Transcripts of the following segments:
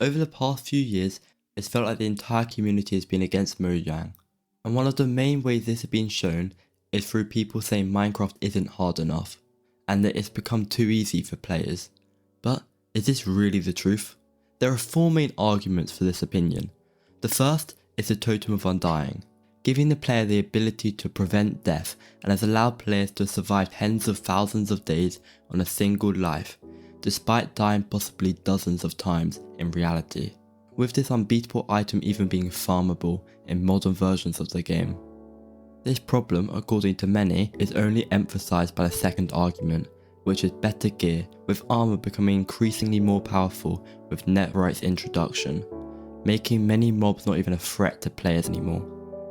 Over the past few years, it's felt like the entire community has been against Mojang, and one of the main ways this has been shown is through people saying Minecraft isn't hard enough, and that it's become too easy for players. But is this really the truth? There are four main arguments for this opinion. The first is the Totem of Undying, giving the player the ability to prevent death and has allowed players to survive tens of thousands of days on a single life, despite dying possibly dozens of times in reality, with this unbeatable item even being farmable in modern versions of the game. This problem, according to many, is only emphasised by the second argument, which is better gear, with armour becoming increasingly more powerful with Netherite's introduction, making many mobs not even a threat to players anymore.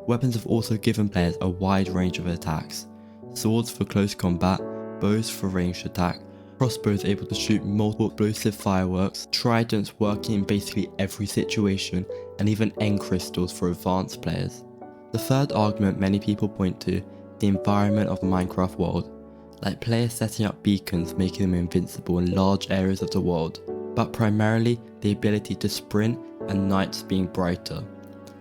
Weapons have also given players a wide range of attacks: swords for close combat, bows for ranged attack, crossbows able to shoot multiple explosive fireworks, tridents working in basically every situation, and even end crystals for advanced players. The third argument many people point to, the environment of the Minecraft world, like players setting up beacons making them invincible in large areas of the world, but primarily the ability to sprint and nights being brighter,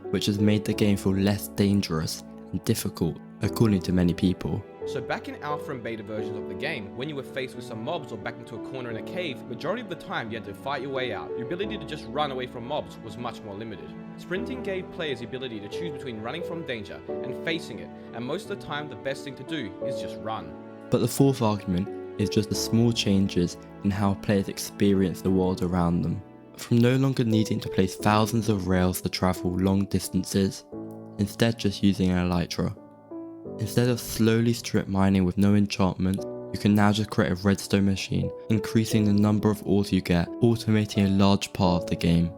which has made the game feel less dangerous and difficult according to many people. So back in alpha and beta versions of the game, when you were faced with some mobs or backed into a corner in a cave, majority of the time you had to fight your way out. Your ability to just run away from mobs was much more limited. Sprinting gave players the ability to choose between running from danger and facing it, and most of the time the best thing to do is just run. But the fourth argument is just the small changes in how players experience the world around them. From no longer needing to place thousands of rails to travel long distances, instead just using an Elytra. Instead of slowly strip mining with no enchantments, you can now just create a redstone machine, increasing the number of ores you get, automating a large part of the game.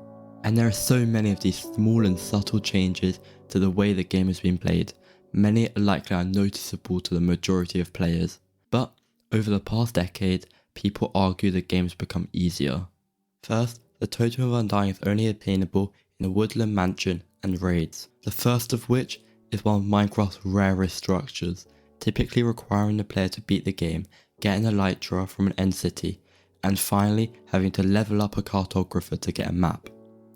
And there are so many of these small and subtle changes to the way the game has been played. Many are likely unnoticeable to the majority of players. But over the past decade, people argue the game's become easier. First, the Totem of Undying is only attainable in a woodland mansion and raids, the first of which is one of Minecraft's rarest structures, typically requiring the player to beat the game, get an Elytra from an end city, and finally having to level up a cartographer to get a map.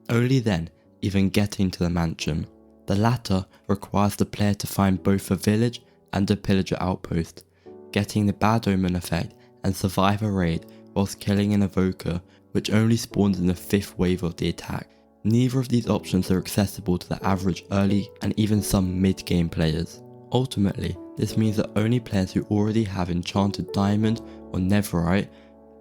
Only then even getting to the mansion. The latter requires the player to find both a village and a pillager outpost, getting the bad omen effect and survive a raid whilst killing an evoker which only spawns in the 5th wave of the attack. Neither of these options are accessible to the average early and even some mid-game players. Ultimately, this means that only players who already have enchanted diamond or netherite,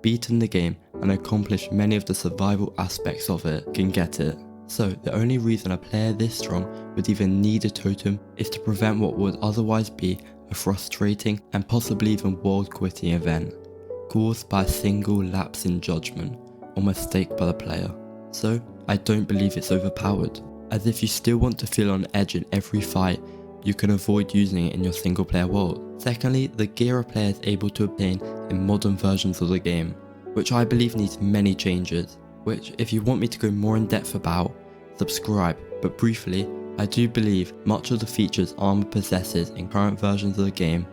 beaten the game and accomplished many of the survival aspects of it can get it. So the only reason a player this strong would even need a totem is to prevent what would otherwise be a frustrating and possibly even world-quitting event, caused by a single lapse in judgment or mistake by the player. So I don't believe it's overpowered, as if you still want to feel on edge in every fight, you can avoid using it in your single player world. Secondly, the gear a player is able to obtain in modern versions of the game, which I believe needs many changes, which if you want me to go more in depth about, subscribe, but briefly, I do believe much of the features armor possesses in current versions of the game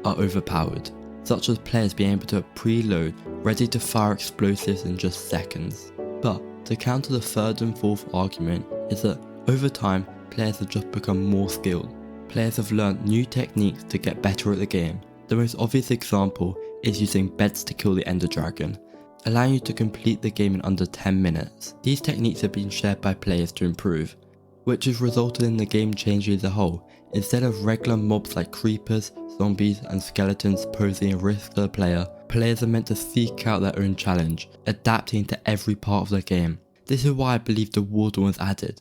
are overpowered, such as players being able to preload ready to fire explosives in just seconds. But to counter the third and fourth argument is that over time, players have just become more skilled. Players have learned new techniques to get better at the game. The most obvious example is using beds to kill the Ender Dragon, allowing you to complete the game in under 10 minutes. These techniques have been shared by players to improve, which has resulted in the game changing as a whole. Instead of regular mobs like creepers, zombies and skeletons posing a risk to the player, players are meant to seek out their own challenge, adapting to every part of the game. This is why I believe the Warden was added.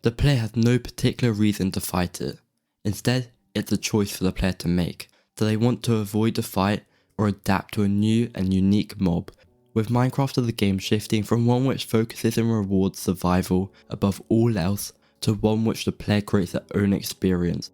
The player has no particular reason to fight it. Instead, it's a choice for the player to make. Do they want to avoid the fight or adapt to a new and unique mob? With Minecraft as the game shifting from one which focuses and rewards survival above all else to one which the player creates their own experience.